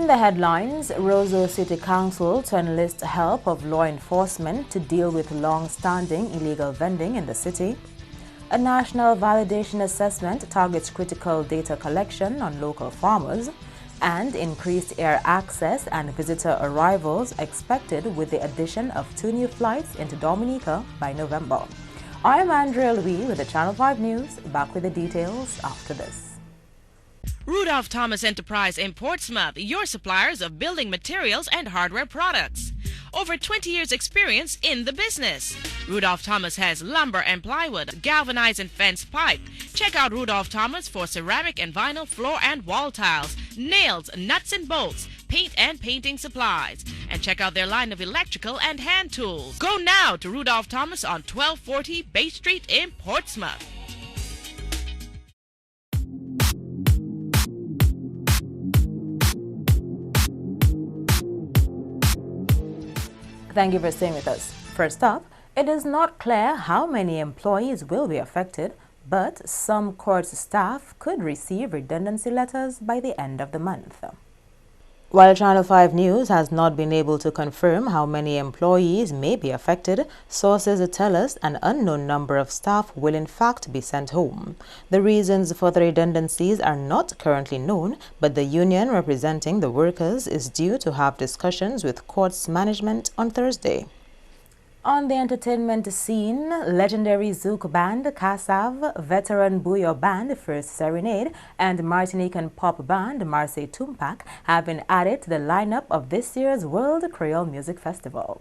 In the headlines, Roseau City Council to enlist help of law enforcement to deal with long-standing illegal vending in the city. A national validation assessment targets critical data collection on local farmers, and increased air access and visitor arrivals expected with the addition of 2 new flights into Dominica by November. I am Andrea Louis with the Channel 5 News, back with the details after this. Rudolph Thomas Enterprise in Portsmouth, your suppliers of building materials and hardware products. Over 20 years experience in the business. Rudolph Thomas has lumber and plywood, galvanized and fenced pipe. Check out Rudolph Thomas for ceramic and vinyl floor and wall tiles, nails, nuts and bolts, paint and painting supplies. And check out their line of electrical and hand tools. Go now to Rudolph Thomas on 1240 Bay Street in Portsmouth. Thank you for staying with us. First up, it is not clear how many employees will be affected, but some courts staff could receive redundancy letters by the end of the month. While Channel 5 News has not been able to confirm how many employees may be affected, sources tell us an unknown number of staff will in fact be sent home. The reasons for the redundancies are not currently known, but the union representing the workers is due to have discussions with courts management on Thursday. On the entertainment scene, legendary Zouk band Kassav, veteran Bouillon band First Serenade, and Martinican pop band Marseille Tumpak have been added to the lineup of this year's World Creole Music Festival.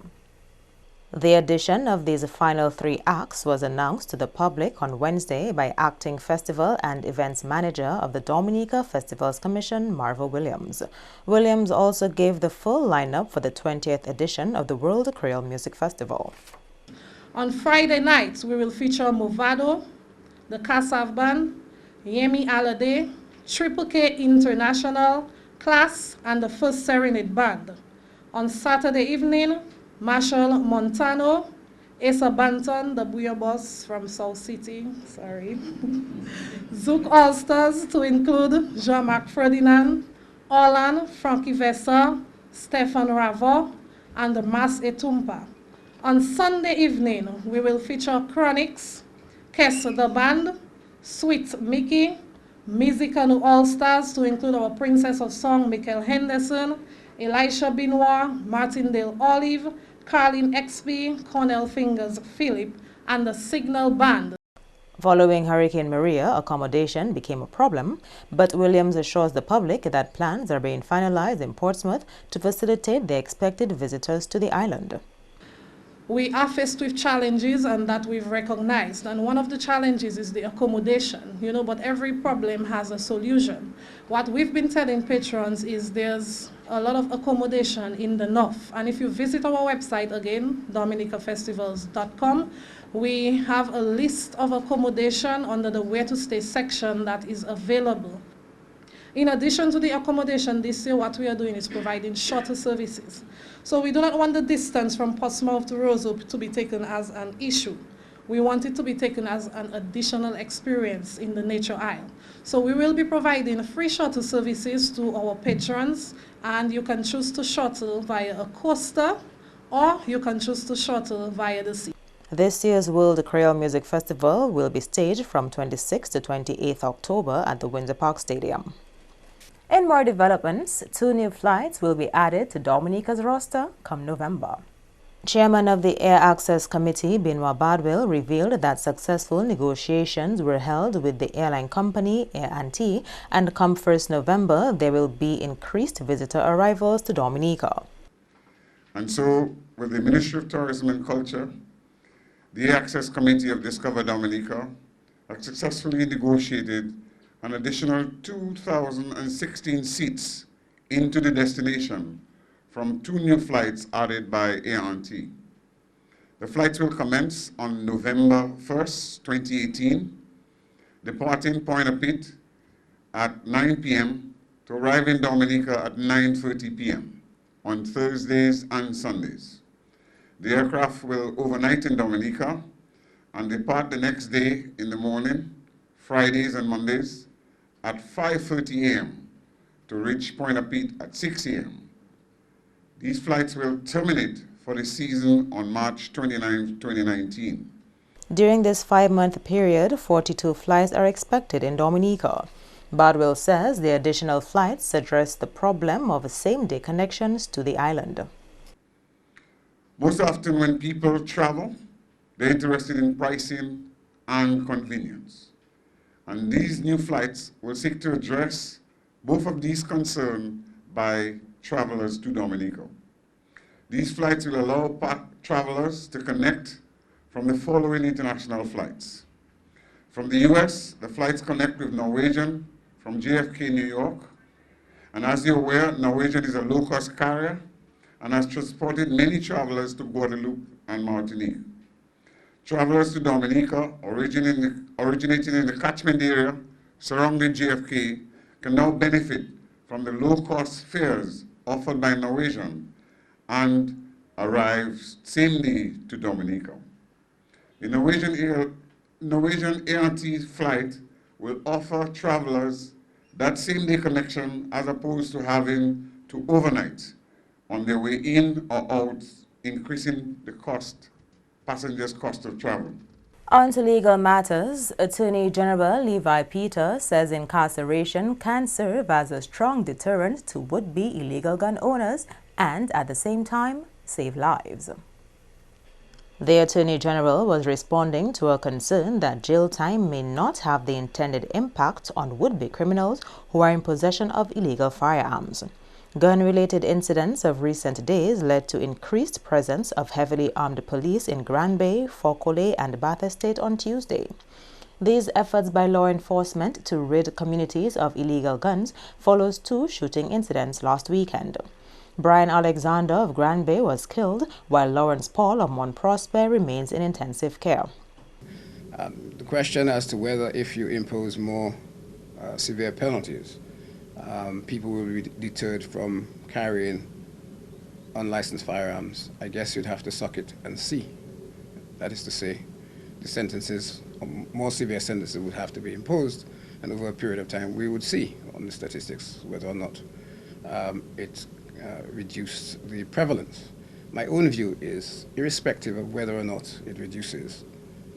The addition of these final 3 acts was announced to the public on Wednesday by acting festival and events manager of the Dominica Festivals Commission, Marva Williams. Williams also gave the full lineup for the 20th edition of the World Creole Music Festival. On Friday nights, we will feature Movado, the Kassav Band, Yemi Alade, Triple K International, Class, and the First Serenade Band. On Saturday evening, Marshall Montano, Asa Banton, the Bouillon boss from South City, Zouk All-Stars to include Jean-Marc Ferdinand, Orlan, Frankie Vessa, Stefan Ravo, and the Mas Etumpa. On Sunday evening, we will feature Chronics, Kess the Band, Sweet Mickey, Mizikanu All-Stars to include our Princess of Song, Michael Henderson, Elisha Benoit, Martindale Olive, Carlin XP, Cornell Fingers Philip, and the Signal Band. Following Hurricane Maria, accommodation became a problem, but Williams assures the public that plans are being finalized in Portsmouth to facilitate the expected visitors to the island. We are faced with challenges and that we've recognized, and one of the challenges is the accommodation, but every problem has a solution. What we've been telling patrons is there's a lot of accommodation in the north, and if you visit our website again, dominicafestivals.com, we have a list of accommodation under the Where to Stay section that is available. In addition to the accommodation, this year what we are doing is providing shuttle services. So we do not want the distance from Portsmouth to Roseau to be taken as an issue. We want it to be taken as an additional experience in the Nature Isle. So we will be providing free shuttle services to our patrons, and you can choose to shuttle via a coaster, or you can choose to shuttle via the sea. This year's World Creole Music Festival will be staged from 26th to 28th October at the Windsor Park Stadium. In more developments, 2 new flights will be added to Dominica's roster come November. Chairman of the Air Access Committee, Benoit Badwell, revealed that successful negotiations were held with the airline company Air&T, and come 1st November, there will be increased visitor arrivals to Dominica. And so, with the Ministry of Tourism and Culture, the Air Access Committee of Discover Dominica have successfully negotiated an additional 2,016 seats into the destination from 2 new flights added by Air&T. The flights will commence on November 1st, 2018, departing Point-à-Pitre at 9 p.m. to arrive in Dominica at 9:30 p.m. on Thursdays and Sundays. The aircraft will overnight in Dominica and depart the next day in the morning, Fridays and Mondays, at 5:30 a.m. to reach Point-à-Pitre at 6 a.m. These flights will terminate for the season on March 29, 2019. During this 5-month period, 42 flights are expected in Dominica. Bardwell says the additional flights address the problem of same-day connections to the island. Most often when people travel, they're interested in pricing and convenience. And these new flights will seek to address both of these concerns by travelers to Dominica. These flights will allow travelers to connect from the following international flights. From the US, the flights connect with Norwegian from JFK, New York. And as you're aware, Norwegian is a low-cost carrier and has transported many travelers to Guadeloupe and Martinique. Travelers to Dominica, originating in the catchment area surrounding JFK, can now benefit from the low-cost fares offered by Norwegian and arrive same day to Dominica. The Norwegian ART flight will offer travelers that same-day connection as opposed to having to overnight on their way in or out, increasing the passengers' cost of travel. On to legal matters, Attorney General Levi Peter says incarceration can serve as a strong deterrent to would-be illegal gun owners and, at the same time, save lives. The Attorney General was responding to a concern that jail time may not have the intended impact on would-be criminals who are in possession of illegal firearms. Gun-related incidents of recent days led to increased presence of heavily armed police in Grand Bay, Fort-Collet, and Bath Estate on Tuesday. These efforts by law enforcement to rid communities of illegal guns follows 2 shooting incidents last weekend. Brian Alexander of Grand Bay was killed, while Lawrence Paul of Mont Prosper remains in intensive care. The question as to whether if you impose more severe penalties, people will be deterred from carrying unlicensed firearms, I guess you'd have to suck it and see. That is to say, the sentences, more severe sentences would have to be imposed, and over a period of time we would see on the statistics whether or not it reduced the prevalence. My own view is, irrespective of whether or not it reduces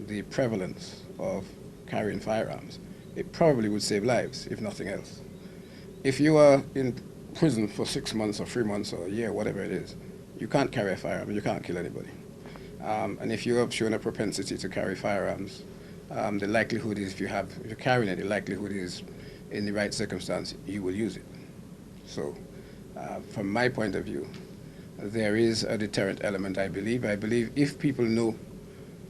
the prevalence of carrying firearms, it probably would save lives, if nothing else. If you are in prison for 6 months or 3 months or a year, whatever it is, you can't carry a firearm, you can't kill anybody. And if you have shown a propensity to carry firearms, the likelihood is if you're carrying it, the likelihood is in the right circumstance, you will use it. So, from my point of view, there is a deterrent element, I believe. I believe if people know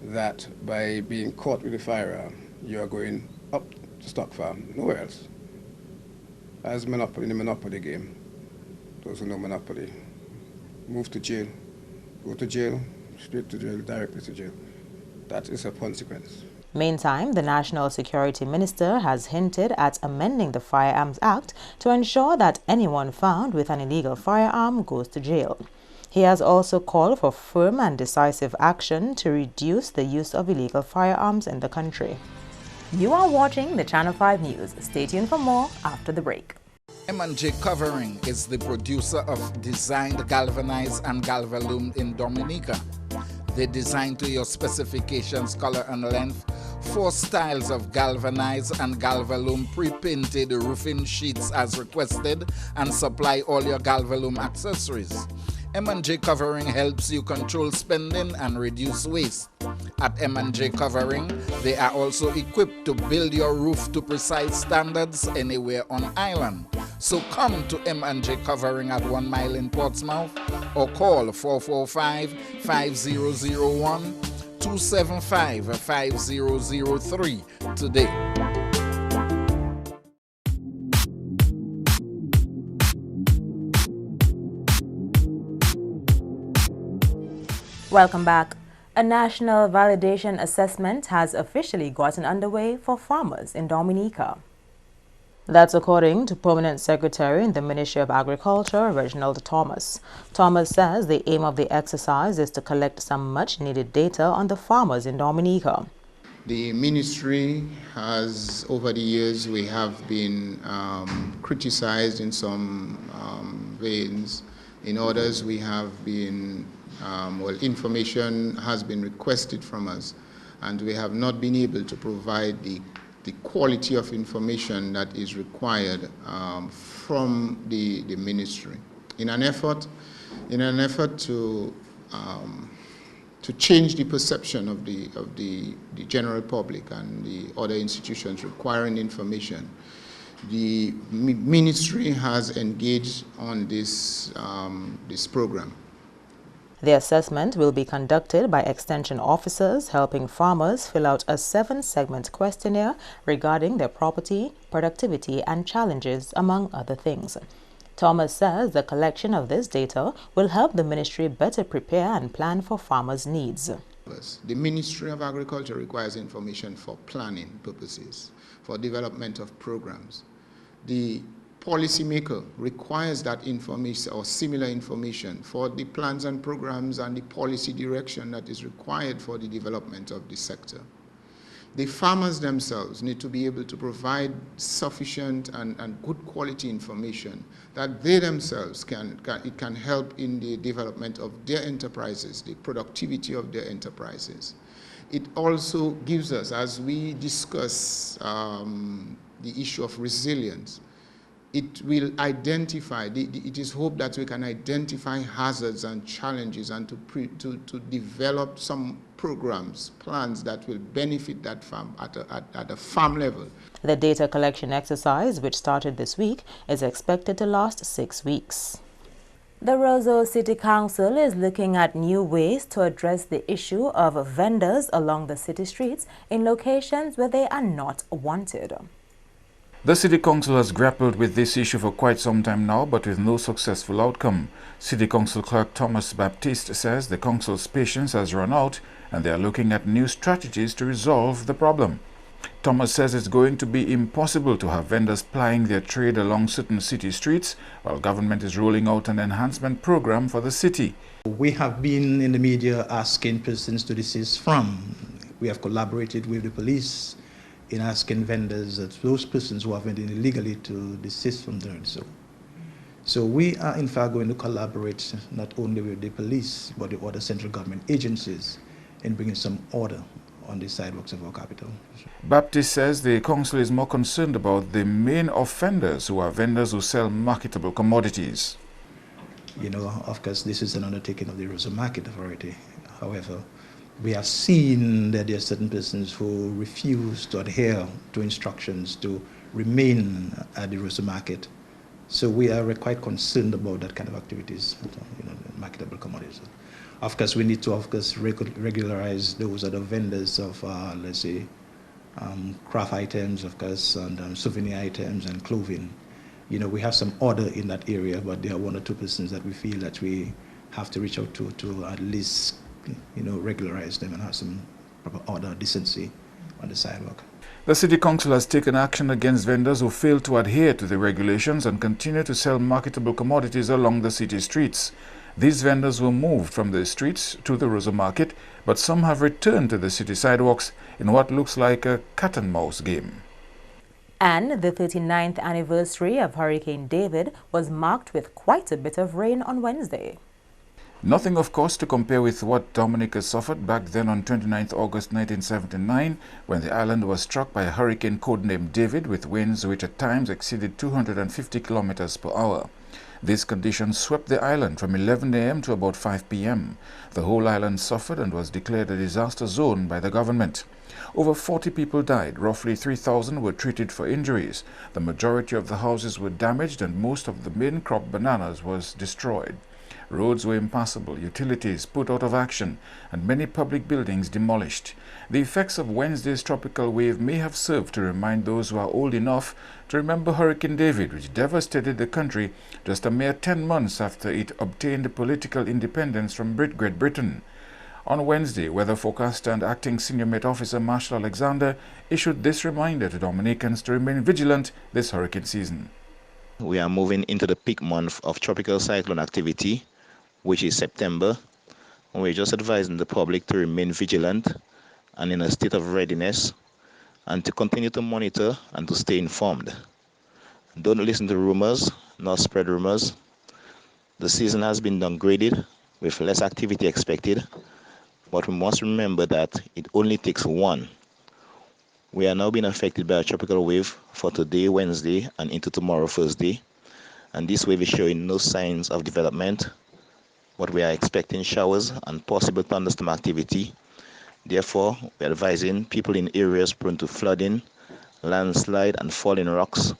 that by being caught with a firearm, you are going up to stock farm, nowhere else. As Monopoly, in the Monopoly game, those who know Monopoly, move to jail, go to jail, straight to jail, directly to jail. That is a consequence. Meantime, the National Security Minister has hinted at amending the Firearms Act to ensure that anyone found with an illegal firearm goes to jail. He has also called for firm and decisive action to reduce the use of illegal firearms in the country. You are watching the Channel 5 News. Stay tuned for more after the break. M&J Covering is the producer of designed galvanized and galvalume in Dominica. They design to your specifications, color and length, 4 styles of galvanized and galvalume pre-painted roofing sheets as requested, and supply all your galvalume accessories. M&J Covering helps you control spending and reduce waste. At M&J Covering, they are also equipped to build your roof to precise standards anywhere on island. So come to M&J Covering at 1 Mile in Portsmouth or call 445-5001 275-5003 today. Welcome back. A national validation assessment has officially gotten underway for farmers in Dominica. That's according to Permanent Secretary in the Ministry of Agriculture, Reginald Thomas. Thomas says the aim of the exercise is to collect some much-needed data on the farmers in Dominica. The ministry has, over the years, we have been criticized in some veins. In others, we have been, information has been requested from us, and we have not been able to provide the quality of information that is required from the ministry. In an effort to change the perception of the general public and the other institutions requiring information, the ministry has engaged on this program. The assessment will be conducted by extension officers helping farmers fill out a 7-segment questionnaire regarding their property, productivity, and challenges, among other things. Thomas says the collection of this data will help the ministry better prepare and plan for farmers' needs. The Ministry of Agriculture requires information for planning purposes, for development of programs. The policymaker requires that information or similar information for the plans and programs and the policy direction that is required for the development of the sector. The farmers themselves need to be able to provide sufficient and good quality information that they themselves it can help in the development of their enterprises, the productivity of their enterprises. It also gives us, as we discuss the issue of resilience, it will identify, it is hoped that we can identify hazards and challenges and to develop some programs, plans that will benefit that farm at a farm level. The data collection exercise, which started this week, is expected to last 6 weeks. The Roseau City Council is looking at new ways to address the issue of vendors along the city streets in locations where they are not wanted. The City Council has grappled with this issue for quite some time now, but with no successful outcome. City Council Clerk Thomas Baptiste says the Council's patience has run out and they are looking at new strategies to resolve the problem. Thomas says it's going to be impossible to have vendors plying their trade along certain city streets while government is rolling out an enhancement program for the city. We have been in the media asking persons to desist from. We have collaborated with the police in asking vendors, those persons who are vending illegally, to desist from doing so. So we are in fact going to collaborate not only with the police, but the other central government agencies in bringing some order on the sidewalks of our capital. Baptiste says the council is more concerned about the main offenders, who are vendors who sell marketable commodities. You know, of course, this is an undertaking of the Roseau Market Authority. However, we have seen that there are certain persons who refuse to adhere to instructions to remain at the Roseau Market. So we are quite concerned about that kind of activities, you know, the marketable commodities. Of course, we need to, regularize those other vendors of, let's say, craft items, of course, and souvenir items and clothing. You know, we have some order in that area, but there are 1 or 2 persons that we feel that we have to reach out to at least, you know, regularize them and have some proper order, decency on the sidewalk. The City Council has taken action against vendors who fail to adhere to the regulations and continue to sell marketable commodities along the city streets. These vendors were moved from the streets to the Roseau Market, but some have returned to the city sidewalks in what looks like a cat-and-mouse game. And the 39th anniversary of Hurricane David was marked with quite a bit of rain on Wednesday. Nothing, of course, to compare with what Dominica suffered back then on 29th August 1979, when the island was struck by a hurricane codenamed David with winds which at times exceeded 250 kilometers per hour. This condition swept the island from 11 a.m. to about 5 p.m. The whole island suffered and was declared a disaster zone by the government. Over 40 people died, roughly 3,000 were treated for injuries. The majority of the houses were damaged and most of the main crop bananas was destroyed. Roads were impassable, utilities put out of action, and many public buildings demolished. The effects of Wednesday's tropical wave may have served to remind those who are old enough to remember Hurricane David, which devastated the country just a mere 10 months after it obtained political independence from Great Britain. On Wednesday, weather forecaster and acting senior Met Officer Marshall Alexander issued this reminder to Dominicans to remain vigilant this hurricane season. We are moving into the peak month of tropical cyclone activity, which is September. And we're just advising the public to remain vigilant and in a state of readiness, and to continue to monitor and to stay informed. Don't listen to rumors, nor spread rumors. The season has been downgraded with less activity expected, but we must remember that it only takes one. We are now being affected by a tropical wave for today, Wednesday, and into tomorrow, Thursday, and this wave is showing no signs of development, but we are expecting showers and possible thunderstorm activity. Therefore, we are advising people in areas prone to flooding, landslide, and falling rocks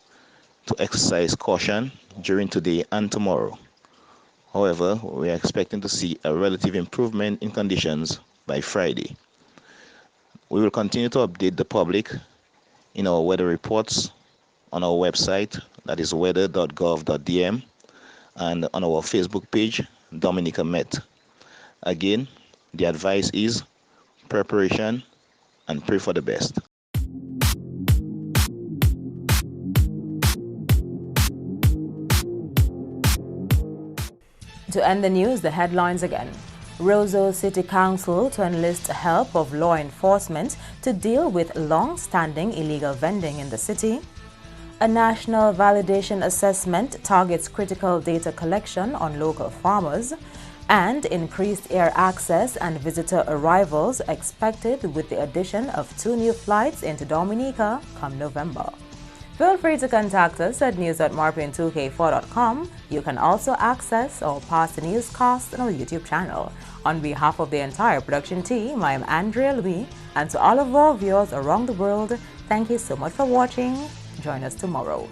to exercise caution during today and tomorrow. However, we are expecting to see a relative improvement in conditions by Friday. We will continue to update the public in our weather reports on our website, that is weather.gov.dm, and on our Facebook page, Dominica Met. Again, the advice is preparation and pray for the best. To end the news, the headlines again. Roseau City Council to enlist help of law enforcement to deal with long-standing illegal vending in the city. A national validation assessment targets critical data collection on local farmers. And increased air access and visitor arrivals expected with the addition of 2 new flights into Dominica come November. Feel free to contact us at news@marpin2k4.com. You can also access our past newscasts on our YouTube channel. On behalf of the entire production team, I am Andrea Louis, and to all of our viewers around the world, thank you so much for watching. Join us tomorrow.